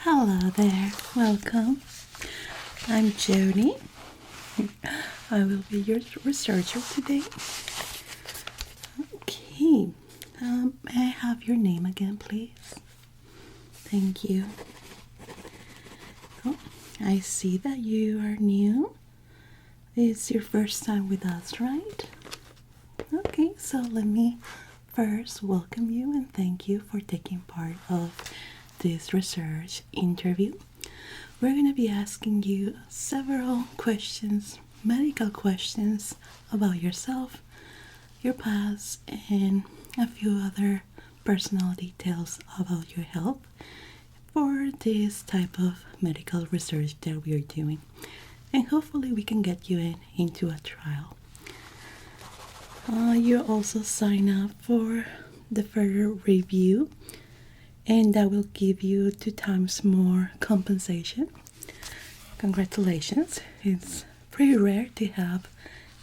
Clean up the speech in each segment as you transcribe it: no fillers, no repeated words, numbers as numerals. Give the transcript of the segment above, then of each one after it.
Hello there, welcome. I'm Jonie. I will be your researcher today. Okay, may I have your name again, please? Thank you. Oh, I see that you are new. It's your first time with us, right? Okay, so let me first welcome you and thank you for taking part of this research interview. We're going to be asking you several questions, medical questions about yourself, your past, and a few other personal details about your health for this type of medical research that we are doing. And hopefully we can get you into a trial. You also sign up for the further review, and that will give you 2 times more compensation. Congratulations. It's pretty rare to have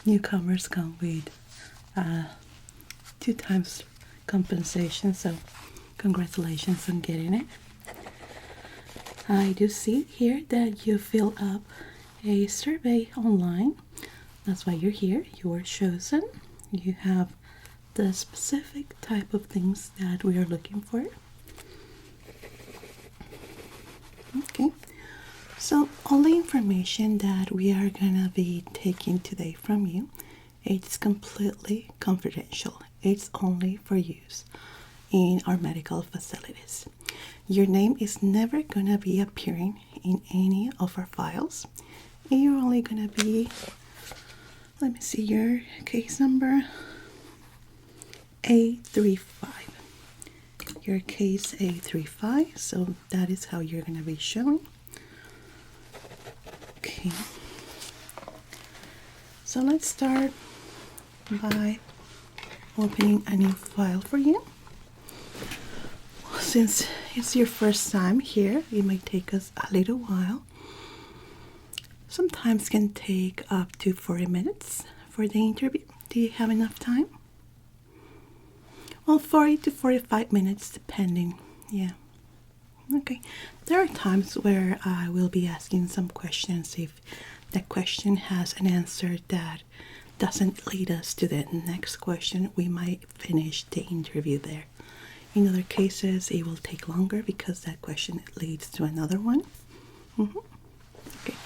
newcomers come with 2 times compensation, so congratulations on getting it. I do see here that you filled up a survey online. That's why you're here. You were chosen. You have the specific type of things that we are looking for. Okay, so all the information that we are gonna be taking today from you, it's completely confidential. It's only for use in our medical facilities. Your name is never gonna be appearing in any of our files. And you're only gonna be, let me see your case number, A35. Your case A35, so that is how you're going to be showing. Okay, so let's start by opening a new file for you. Since it's your first time here, it might take us a little while. Sometimes can take up to 40 minutes for the interview. Do you have enough time? Well, 40 to 45 minutes depending. Yeah. Okay. There are times where I will be asking some questions. If the question has an answer that doesn't lead us to the next question, we might finish the interview there. In other cases, it will take longer because that question leads to another one. Okay.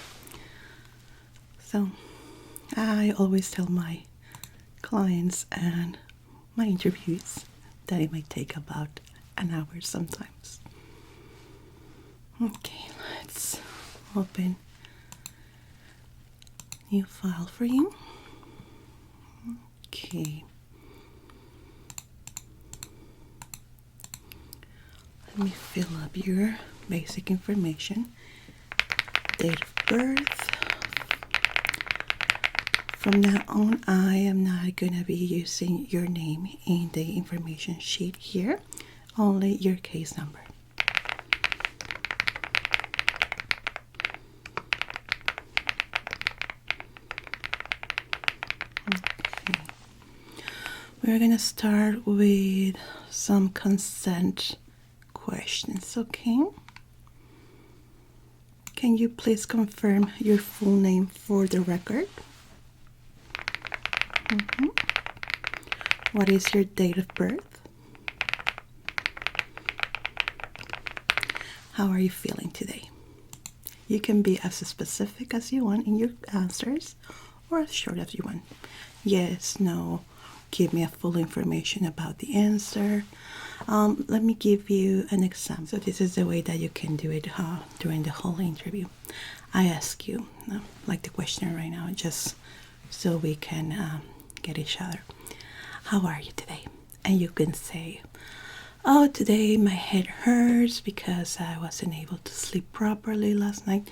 So I always tell my clients and my interviews that it might take about an hour sometimes. Okay, let's open new file for you. Okay. Let me fill up your basic information. Date of birth. From now on, I am not going to be using your name in the information sheet here, only your case number. Okay. We're going to start with some consent questions, okay? Can you please confirm your full name for the record? What is your date of birth? How are you feeling today? You can be as specific as you want in your answers or as short as you want. Yes, no, give me a full information about the answer. Let me give you an example. So this is the way that you can do it during the whole interview. I ask you, like the questioner right now, just so we can get each other. How are you today? And you can say, oh, today my head hurts because I wasn't able to sleep properly last night.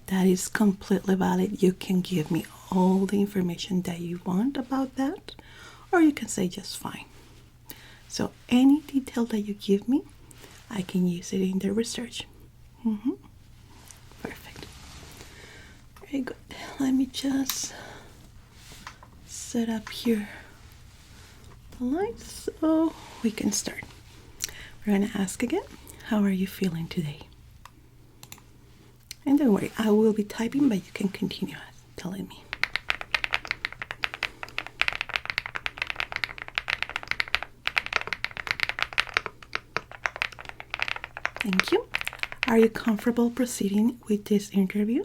That is completely valid. You can give me all the information that you want about that, or you can say just fine. So any detail that you give me, I can use it in the research. Perfect. Very good. Let me just set up here the lights so we can start. We're going to ask again, how are you feeling today? And don't worry, I will be typing, but you can continue telling me. Thank you. Are you comfortable proceeding with this interview?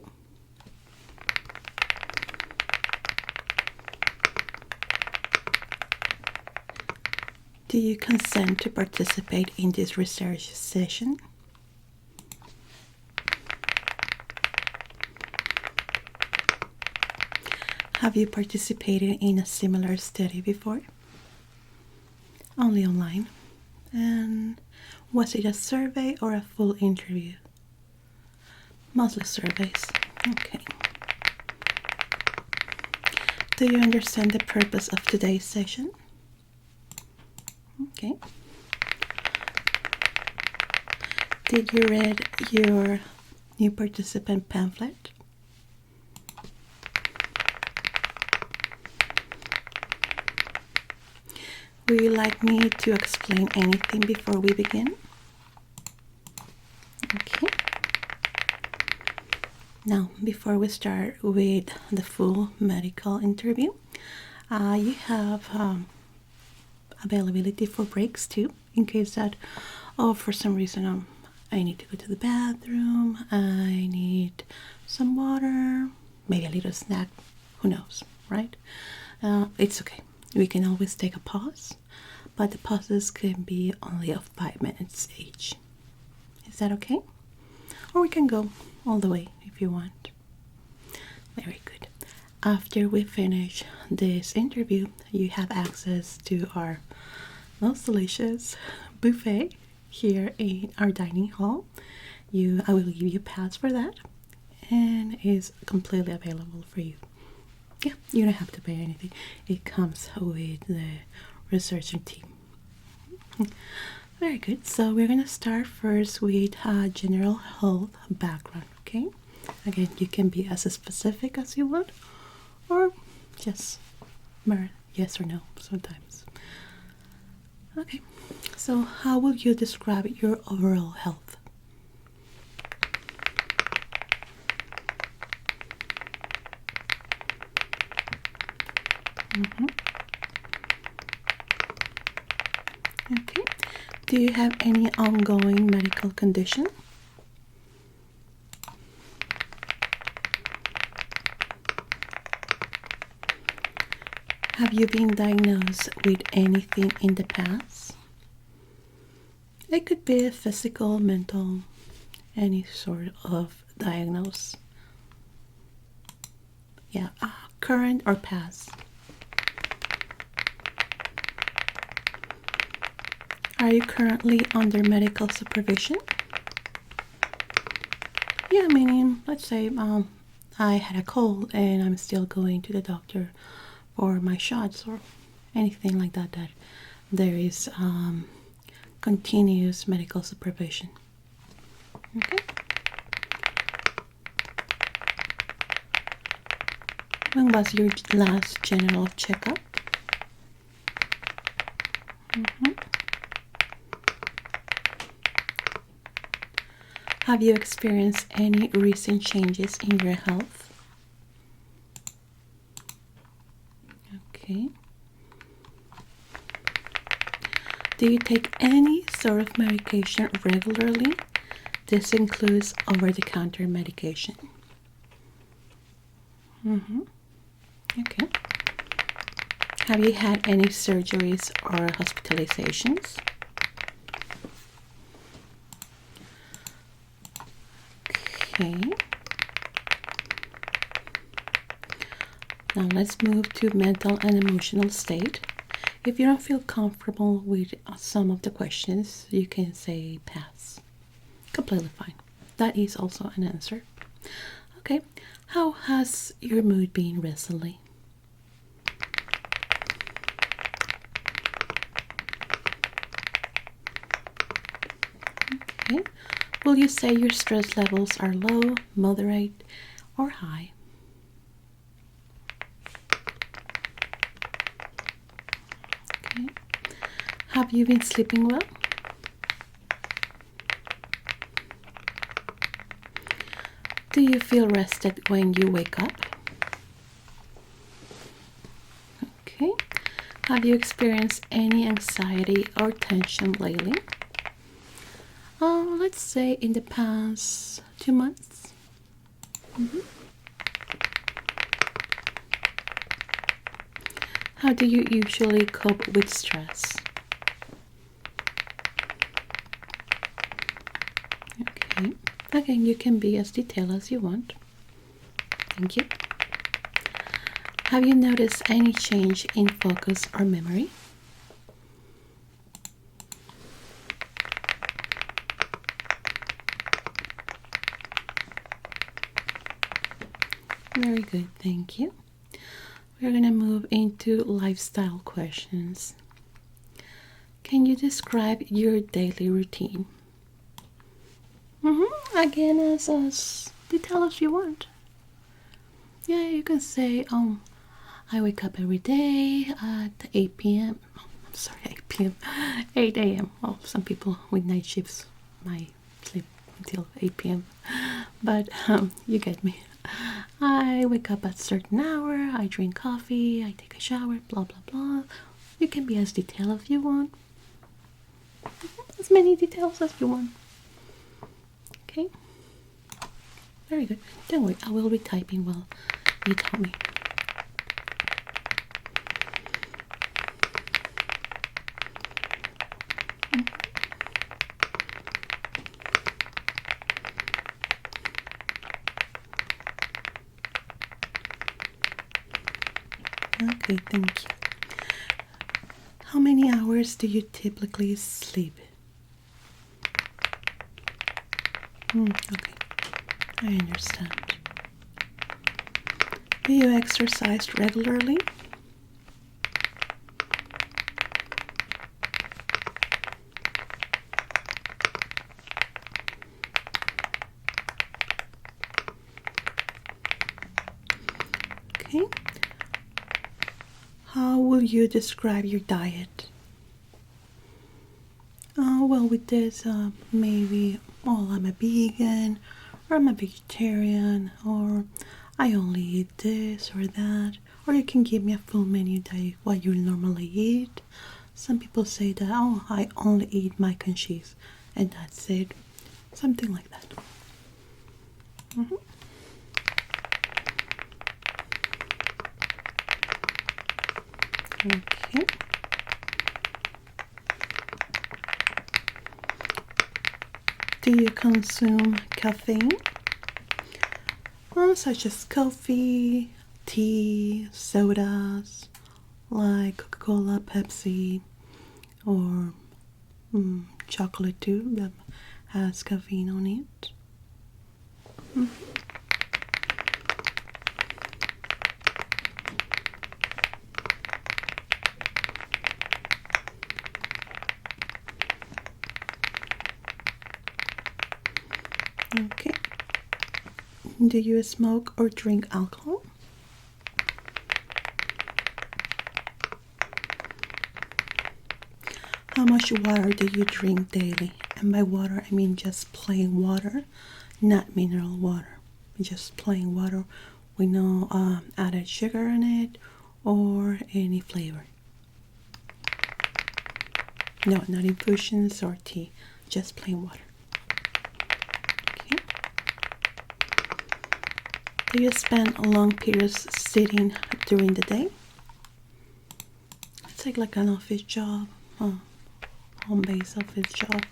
Do you consent to participate in this research session? Have you participated in a similar study before? Only online. And was it a survey or a full interview? Mostly surveys. Okay. Do you understand the purpose of today's session? Okay. Did you read your new participant pamphlet? Would you like me to explain anything before we begin? Okay. Now, before we start with the full medical interview, you have availability for breaks too, in case that, for some reason I need to go to the bathroom, I need some water, maybe a little snack, who knows, right? It's okay. We can always take a pause, but the pauses can be only of 5 minutes each. Is that okay? Or we can go all the way if you want. Very good. After we finish this interview, you have access to our most delicious buffet here in our dining hall. I will give you a pass for that, and it's completely available for you. Yeah, you don't have to pay anything. It comes with the research team. Very good. So we're going to start first with general health background, okay? Again, you can be as specific as you want, or just yes or no sometimes. Okay, so how would you describe your overall health? Okay. Do you have any ongoing medical condition? Have you been diagnosed with anything in the past? It could be physical, mental, any sort of diagnosis. Yeah, current or past. Are you currently under medical supervision? Yeah, meaning, let's say I had a cold and I'm still going to the doctor for my shots or anything like that, that there is continuous medical supervision. Okay. When was your last general checkup? Have you experienced any recent changes in your health? Okay. Do you take any sort of medication regularly? This includes over-the-counter medication. Okay. Have you had any surgeries or hospitalizations? Okay. Now let's move to mental and emotional state. If you don't feel comfortable with some of the questions, you can say pass. Completely fine. That is also an answer. Okay. How has your mood been recently? Okay. Will you say your stress levels are low, moderate, or high? Okay. Have you been sleeping well? Do you feel rested when you wake up? Okay. Have you experienced any anxiety or tension lately? Let's say in the past 2 months. How do you usually cope with stress? Okay. Again, you can be as detailed as you want. Thank you. Have you noticed any change in focus or memory? Very good, thank you. We're going to move into lifestyle questions. Can you describe your daily routine? Again, as detailed as you want. Yeah, you can say, I wake up every day at 8 p.m. I'm sorry, 8 p.m. 8 a.m. Well, some people with night shifts might sleep until 8 p.m. But you get me. I wake up at a certain hour, I drink coffee, I take a shower, blah, blah, blah. You can be as detailed as you want. As many details as you want. Okay? Very good. Don't worry, I will be typing while you tell me. Okay, thank you. How many hours do you typically sleep? Okay, I understand. Do you exercise regularly? Okay. How will you describe your diet? Well, with this, maybe, well, I'm a vegan, or I'm a vegetarian, or I only eat this or that, or you can give me a full menu diet, what you normally eat. Some people say that, oh, I only eat mac and cheese, and that's it. Something like that. Okay. Do you consume caffeine? Such as coffee, tea, sodas, like Coca-Cola, Pepsi, or chocolate too that has caffeine on it. Okay. Do you smoke or drink alcohol? How much water do you drink daily? And by water, I mean just plain water, not mineral water. Just plain water with no added sugar in it or any flavor. No, not infusions or tea, just plain water. Do you spend long periods sitting during the day? It's like an office job, home-based office job.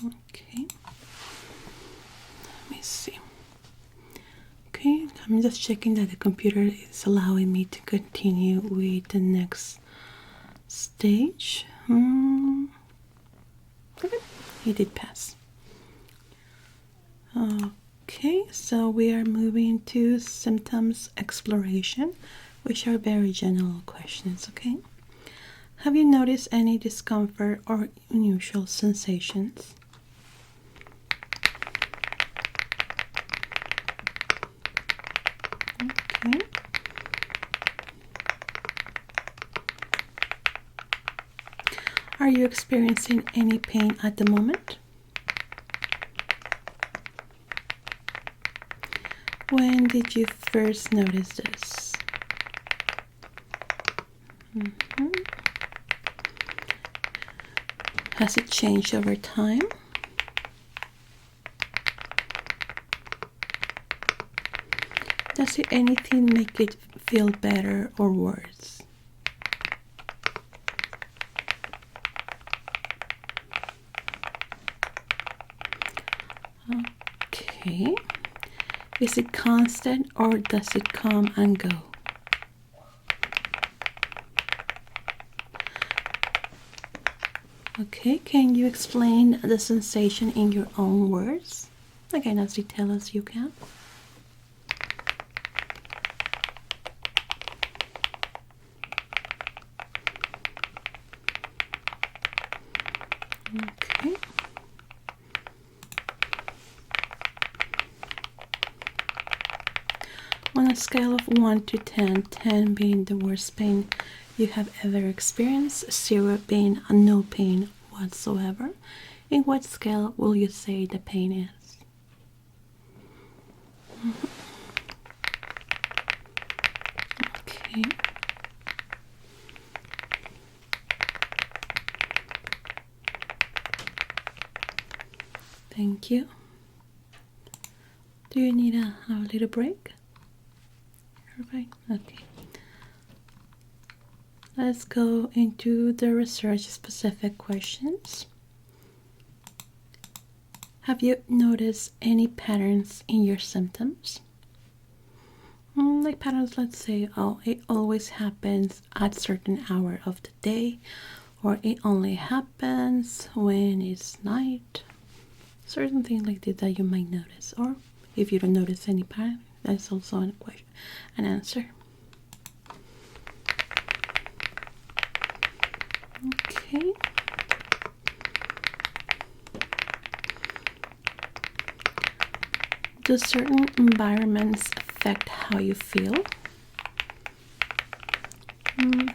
Okay, let me see. Okay, I'm just checking that the computer is allowing me to continue with the next stage. Okay, it did pass. Okay, so we are moving to symptoms exploration, which are very general questions, okay? Have you noticed any discomfort or unusual sensations? Okay. Are you experiencing any pain at the moment? When did you first notice this? Has it changed over time? Does it anything make it feel better or worse? Okay. Is it constant or does it come and go? Okay, can you explain the sensation in your own words? Again, as detailed as you can. Okay. On a scale of 1 to 10, 10 being the worst pain you have ever experienced, 0 being no pain whatsoever, in what scale will you say the pain is? Okay. Thank you. Do you need a little break? Right. Okay. Let's go into the research specific questions. Have you noticed any patterns in your symptoms? Like patterns, let's say, oh, it always happens at certain hour of the day, or it only happens when it's night. Certain things like this that you might notice, or if you don't notice any pattern, that's also a question, an answer. Okay. Do certain environments affect how you feel?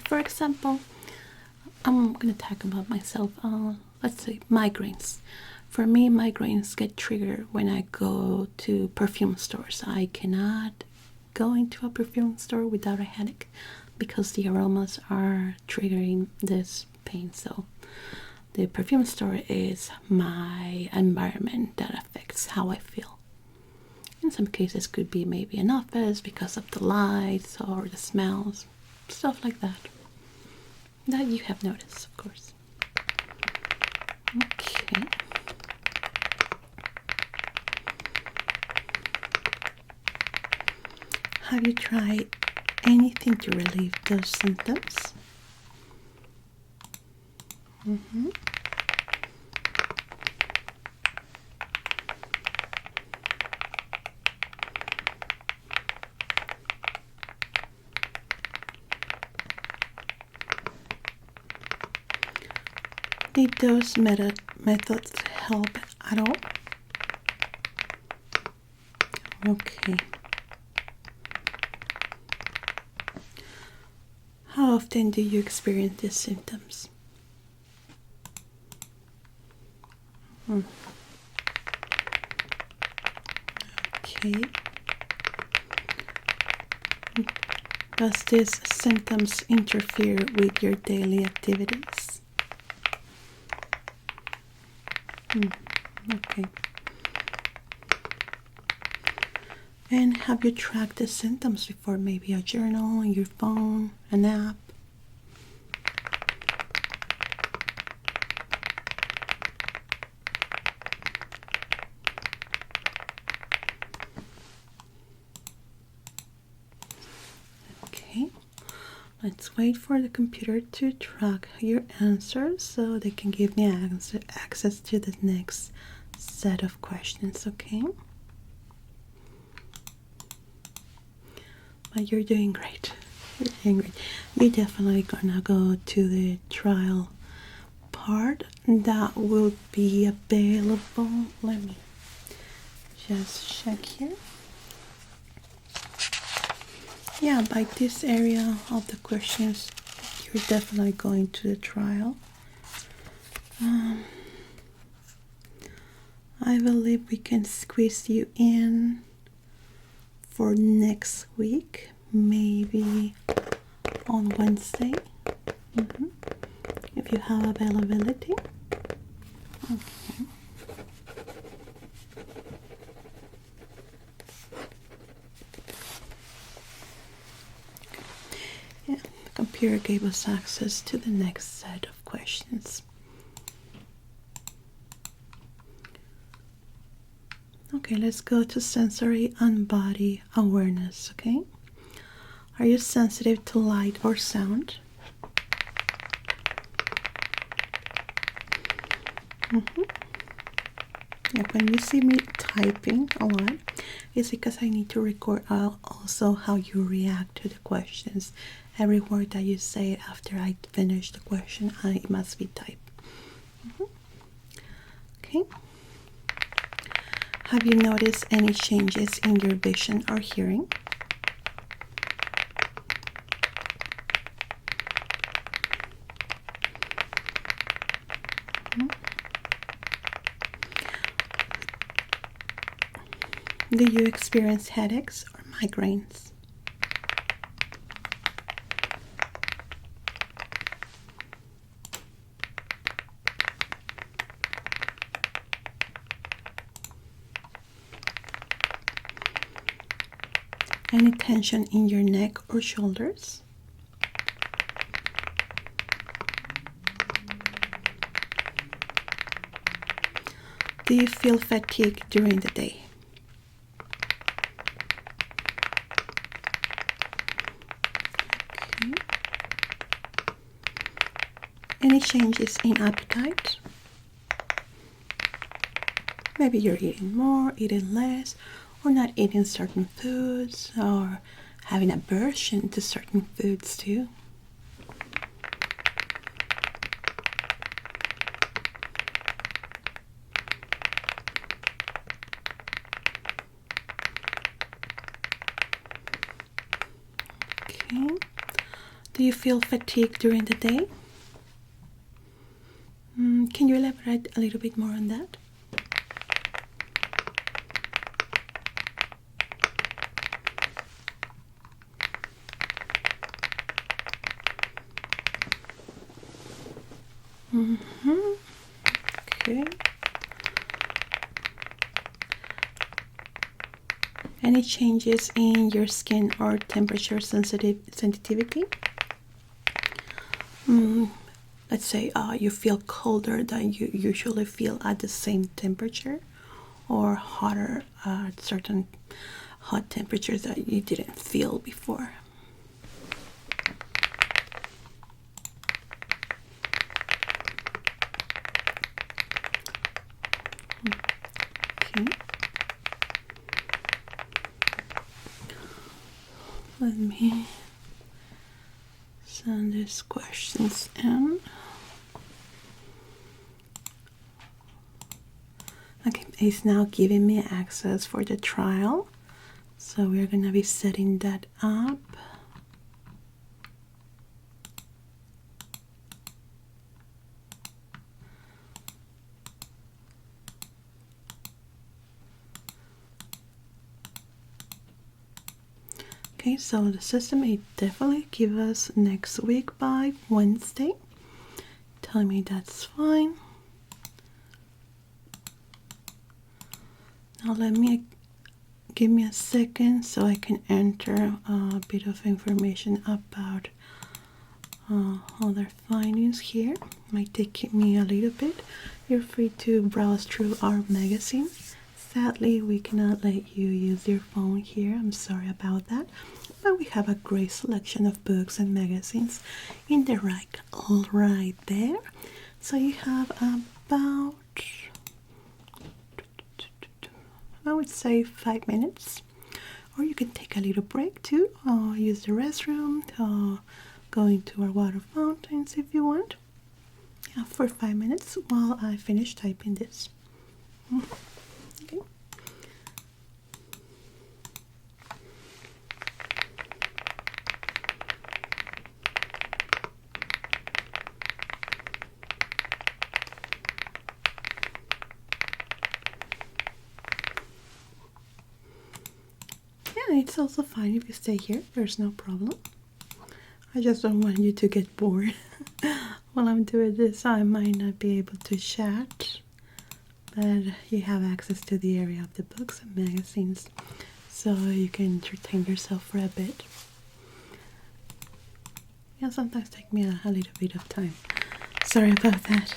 For example, I'm going to talk about myself. Let's say migraines. For me, migraines get triggered when I go to perfume stores. I cannot go into a perfume store without a headache because the aromas are triggering this pain. So the perfume store is my environment that affects how I feel. In some cases, could be maybe an office because of the lights or the smells, stuff like that. That you have noticed, of course. Okay. Have you tried anything to relieve those symptoms? Did those methods help at all? Okay. How often do you experience these symptoms? Okay. Does these symptoms interfere with your daily activities? Okay. And have you tracked the symptoms before? Maybe a journal on your phone, an app? Okay. Let's wait for the computer to track your answers so they can give me access to the next set of questions, okay? But you're doing great. You're doing great. You're definitely gonna go to the trial part that will be available. Let me just check here. Yeah, by this area of the questions, you're definitely going to the trial. I believe we can squeeze you in for next week, maybe on Wednesday, if you have availability. Okay. Yeah, the computer gave us access to the next set of questions. Okay, let's go to sensory and body awareness, okay? Are you sensitive to light or sound? Yeah, when you see me typing a lot, it's because I need to record also how you react to the questions. Every word that you say after I finish the question, it must be typed. Okay. Have you noticed any changes in your vision or hearing? Do you experience headaches or migraines? Any tension in your neck or shoulders? Do you feel fatigue during the day? Okay. Any changes in appetite? Maybe you're eating more, eating less, or not eating certain foods, or having aversion to certain foods too. Okay. Do you feel fatigue during the day? Can you elaborate a little bit more on that? Okay. Any changes in your skin or temperature sensitivity? Let's say you feel colder than you usually feel at the same temperature, or hotter at certain hot temperatures that you didn't feel before. Okay. Let me send these questions in. Okay, it's now giving me access for the trial. So we're going to be setting that up. Okay, so the system may definitely give us next week by Wednesday. Tell me that's fine. Now give me a second so I can enter a bit of information about other findings here. Might take me a little bit. You're free to browse through our magazine. Sadly, we cannot let you use your phone here. I'm sorry about that. But we have a great selection of books and magazines in the rack right there. So you have about, I would say, 5 minutes. Or you can take a little break too, or use the restroom, or go into our water fountains if you want. Yeah, for 5 minutes while I finish typing this. Okay. it's also fine if you stay here. There's no problem. I just don't want you to get bored while I'm doing this. I might not be able to chat, but you have access to the area of the books and magazines, so you can entertain yourself for a bit. Yeah, sometimes take me a little bit of time. Sorry about that.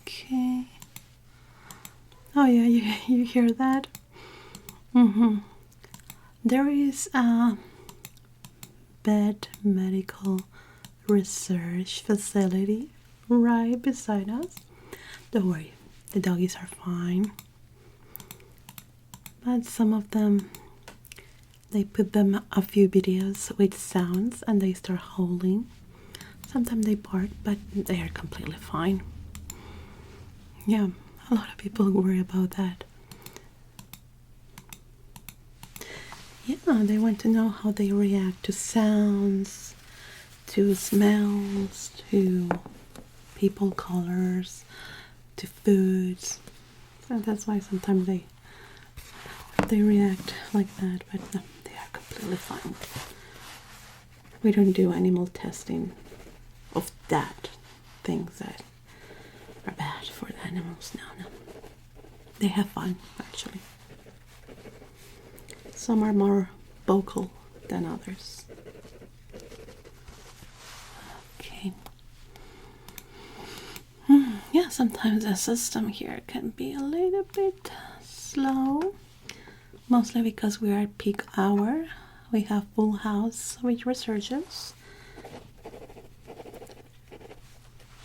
Okay. Oh yeah, you hear that? There is a bed medical research facility right beside us. Don't worry, the doggies are fine. But some of them, they put them a few videos with sounds and they start howling. Sometimes they bark, but they are completely fine. Yeah, a lot of people worry about that. Yeah, they want to know how they react to sounds, to smells, to people colors, to foods. So that's why sometimes they react like that, but no, they are completely fine. We don't do animal testing of that, things that are bad for the animals. No. They have fun, actually. Some are more vocal than others. Okay. Yeah, sometimes the system here can be a little bit slow. Mostly because we are at peak hour. We have full house with resurgence.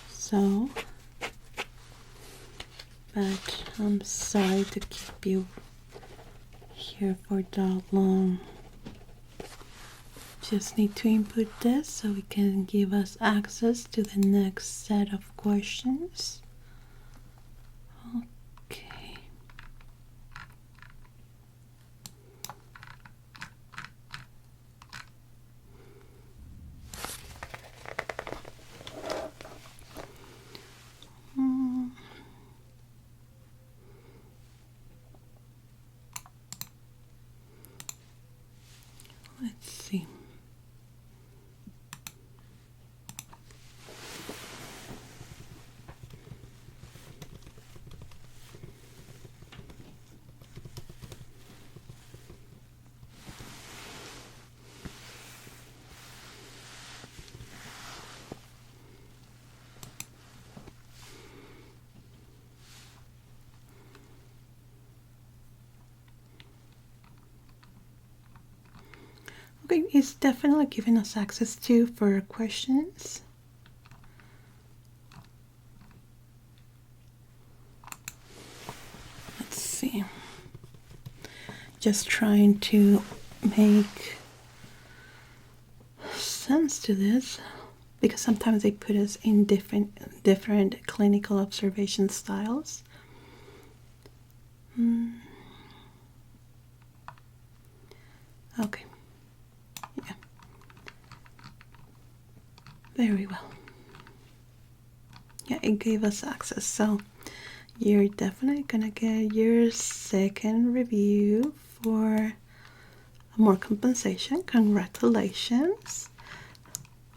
So, but I'm sorry to keep you here for that long. Just need to input this so we can give us access to the next set of questions. Okay. Let's see. Okay, it's definitely giving us access to for questions. Let's see. Just trying to make sense to this because sometimes they put us in different clinical observation styles. Okay. Yeah. Very well. Yeah, it gave us access, so you're definitely gonna get your second review for more compensation. Congratulations.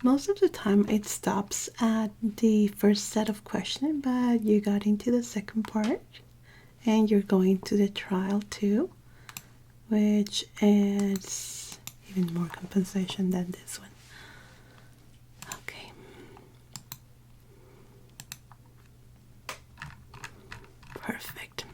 Most of the time it stops at the first set of questions, but you got into the second part and you're going to the trial 2, which is even more compensation than this one. Okay. Perfect.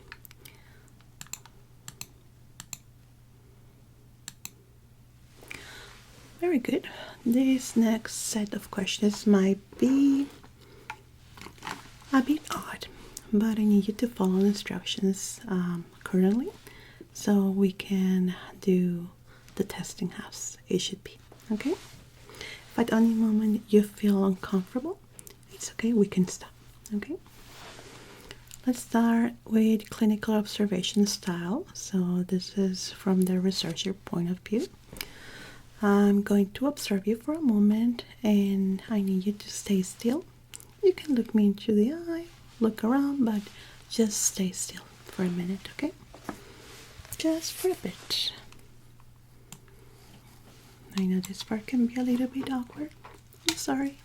Very good. This next set of questions might be a bit odd, but I need you to follow the instructions currently so we can do the testing as it should be. Okay? If at any moment you feel uncomfortable, it's okay, we can stop. Okay? Let's start with clinical observation style. So this is from the researcher point of view. I'm going to observe you for a moment and I need you to stay still. You can look me into the eye, look around, but just stay still for a minute, okay? Just for a bit. I know this part can be a little bit awkward. I'm sorry.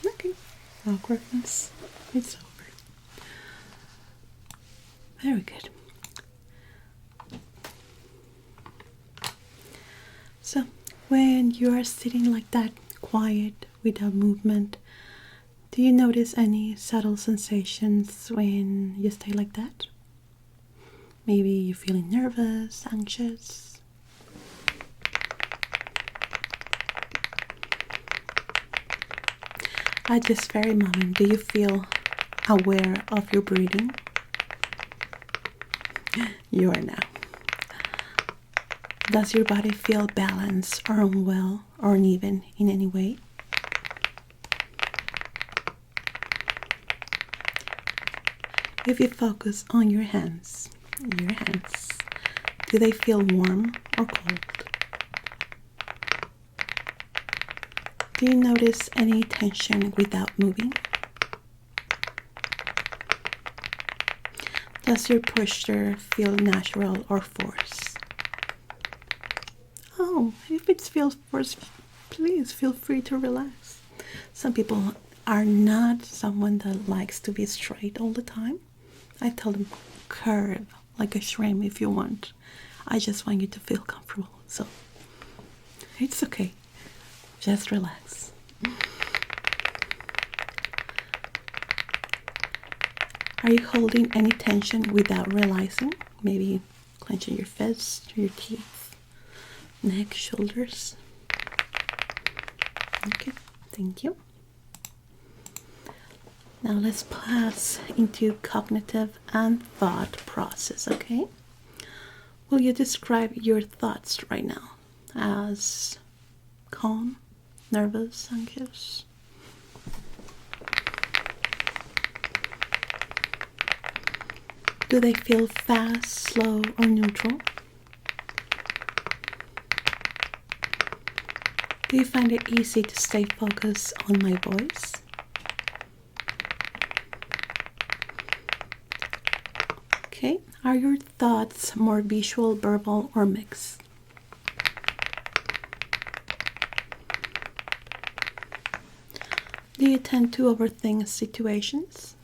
Okay, awkwardness, it's over. Very good. So, when you are sitting like that, quiet, without movement, do you notice any subtle sensations when you stay like that? Maybe you're feeling nervous, anxious. At this very moment, do you feel aware of your breathing? You are now. Does your body feel balanced or unwell or uneven in any way? If you focus on your hands, do they feel warm or cold? Do you notice any tension without moving? Does your posture feel natural or forced? Oh, if it feels forced, please feel free to relax. Some people are not someone that likes to be straight all the time. I tell them curve like a shrimp if you want. I just want you to feel comfortable. So it's okay. Just relax. Are you holding any tension without realizing? Maybe clenching your fist, your teeth, neck, shoulders. Okay, thank you. Now let's pass into cognitive and thought process, okay? Will you describe your thoughts right now as calm, nervous, anxious? Do they feel fast, slow, or neutral? Do you find it easy to stay focused on my voice? Okay, are your thoughts more visual, verbal, or mixed? Do you tend to overthink situations?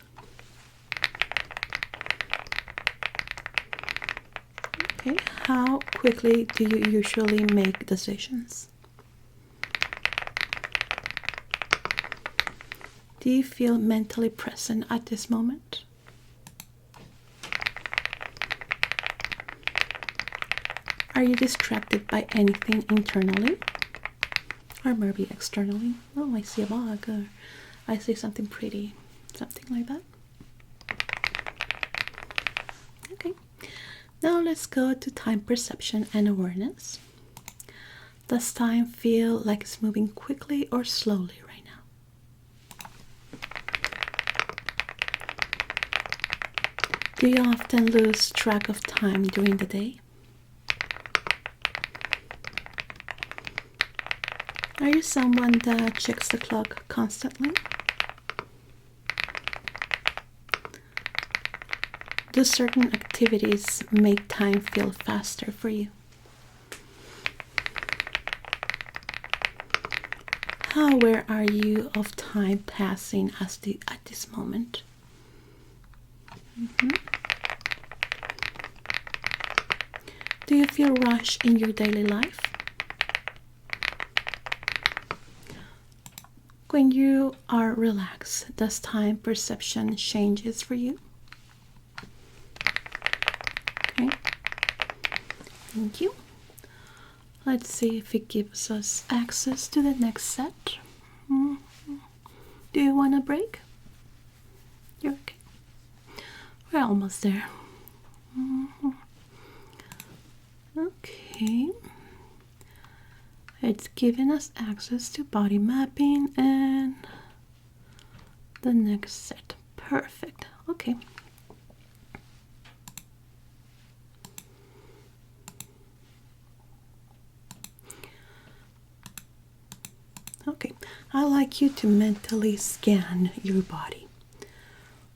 Okay, how quickly do you usually make decisions? Do you feel mentally present at this moment? Are you distracted by anything internally? Or maybe externally? Oh, I see a bug, or I see something pretty, something like that. Okay, now let's go to time perception and awareness. Does time feel like it's moving quickly or slowly right now? Do you often lose track of time during the day? Are you someone that checks the clock constantly? Do certain activities make time feel faster for you? How aware are you of time passing at this moment? Do you feel rushed in your daily life? When you are relaxed, does time perception changes for you? Okay. Thank you. Let's see if it gives us access to the next set. Do you want a break? You're okay. We're almost there. Okay. It's giving us access to body mapping and the next set. Perfect. Okay. Okay, I'd like you to mentally scan your body.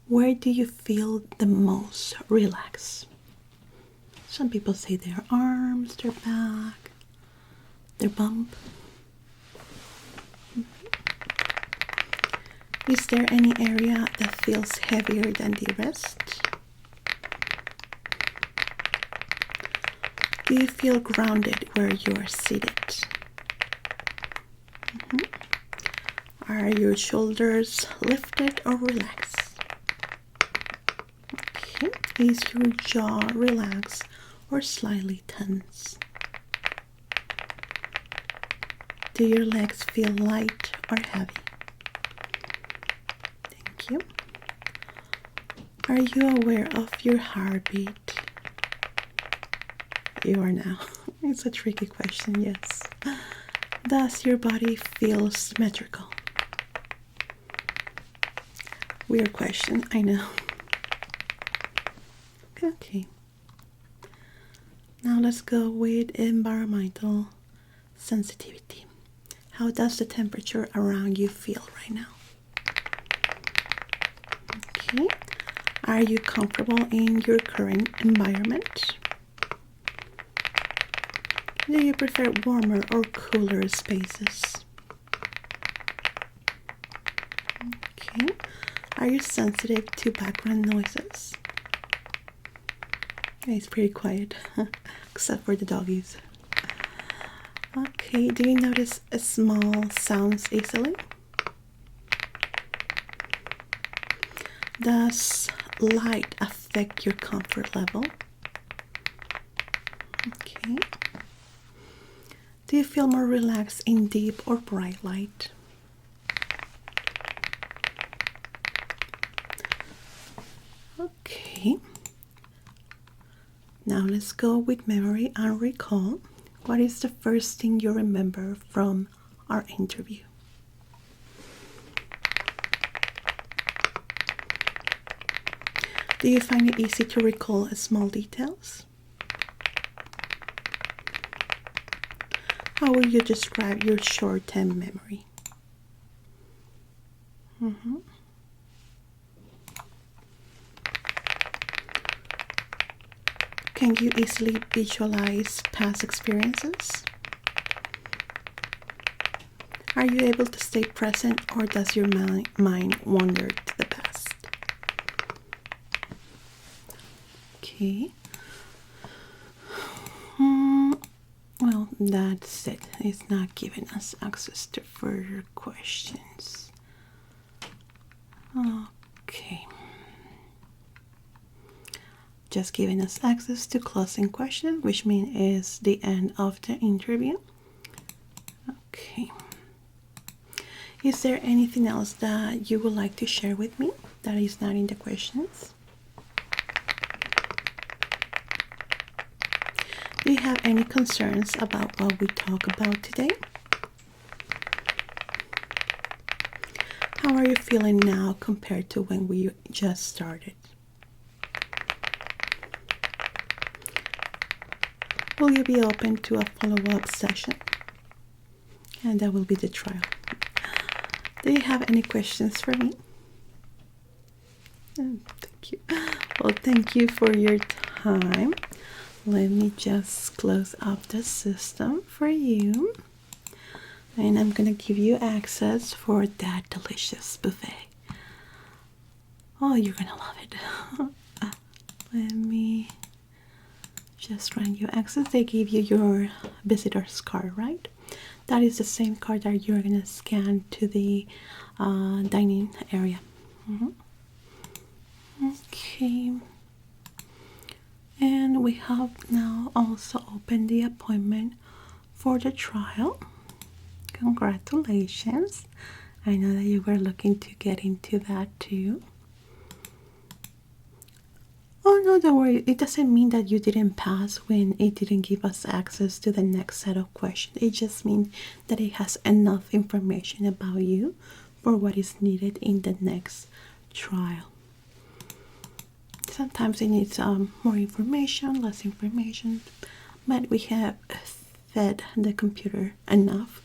Where do you feel the most relaxed? Some people say their arms, their back, their bump. Is there any area that feels heavier than the rest? Do you feel grounded where you are seated? Are your shoulders lifted or relaxed? Okay. Is your jaw relaxed or slightly tense? Do your legs feel light or heavy? Thank you. Are you aware of your heartbeat? You are now. It's a tricky question, yes. Does your body feel symmetrical? Weird question, I know. Okay. Now let's go with environmental sensitivity. How does the temperature around you feel right now? Okay. Are you comfortable in your current environment? Do you prefer warmer or cooler spaces? Okay. Are you sensitive to background noises? It's pretty quiet, except for the doggies. Okay, do you notice small sounds easily? Does light affect your comfort level? Okay. Do you feel more relaxed in deep or bright light? Okay. Now let's go with memory and recall. What is the first thing you remember from our interview? Do you find it easy to recall small details? How will you describe your short-term memory? Can you easily visualize past experiences? Are you able to stay present, or does your mind wander to the past? Okay. Well, that's it. It's not giving us access to further questions. Okay. Just giving us access to closing question, which means is the end of the interview. Okay. Is there anything else that you would like to share with me that is not in the questions? Do you have any concerns about what we talk about today? How are you feeling now compared to when we just started? Will you be open to a follow-up session? And that will be the trial. Do you have any questions for me? Thank you. Well, thank you for your time. Let me just close up the system for you. And I'm going to give you access for that delicious buffet. Oh, you're going to love it. Let me just grant you access. They give you your visitor's card, right? That is the same card that you're going to scan to the dining area. Okay. And we have now also opened the appointment for the trial. Congratulations. I know that you were looking to get into that too. Oh no, don't worry. It doesn't mean that you didn't pass when it didn't give us access to the next set of questions. It just means that it has enough information about you for what is needed in the next trial. Sometimes it needs more information, less information, but we have fed the computer enough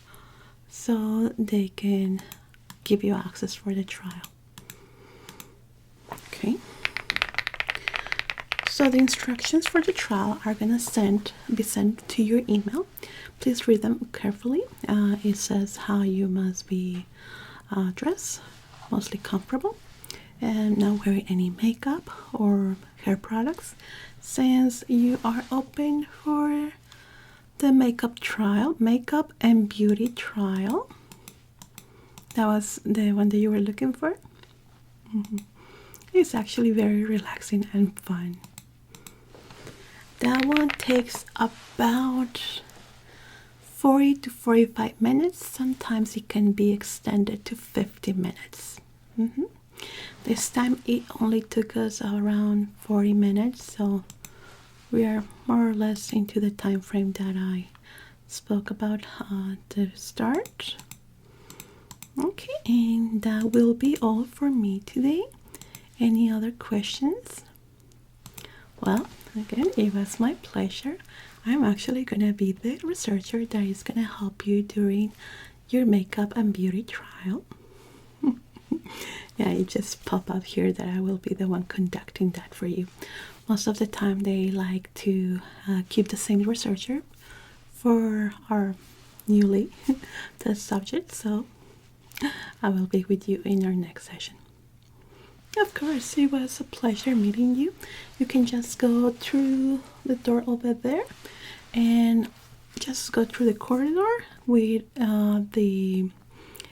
so they can give you access for the trial. Okay. So the instructions for the trial are going to be sent to your email. Please read them carefully. It says how you must be dressed, mostly comfortable, and not wearing any makeup or hair products, since you are open for the makeup and beauty trial. That was the one that you were looking for. It's actually very relaxing and fun. That one takes about 40 to 45 minutes. Sometimes it can be extended to 50 minutes. This time it only took us around 40 minutes, so we are more or less into the time frame that I spoke about at the start. Okay, and that will be all for me today. Any other questions? Well, again, it was my pleasure. I'm actually going to be the researcher that is going to help you during your makeup and beauty trial. Yeah, it just popped up here that I will be the one conducting that for you. Most of the time they like to keep the same researcher for our newly test subject, so I will be with you in our next session. Of course, it was a pleasure meeting you. You can just go through the door over there and just go through the corridor with the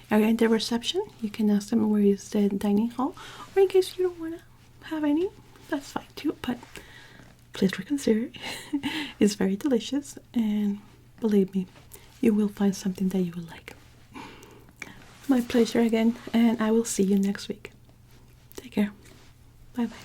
area in the reception. You can ask them where is the dining hall, or in case you don't want to have any, that's fine too, but please reconsider. It's very delicious, and believe me, you will find something that you will like. My pleasure again, and I will see you next week. Take care. Bye bye.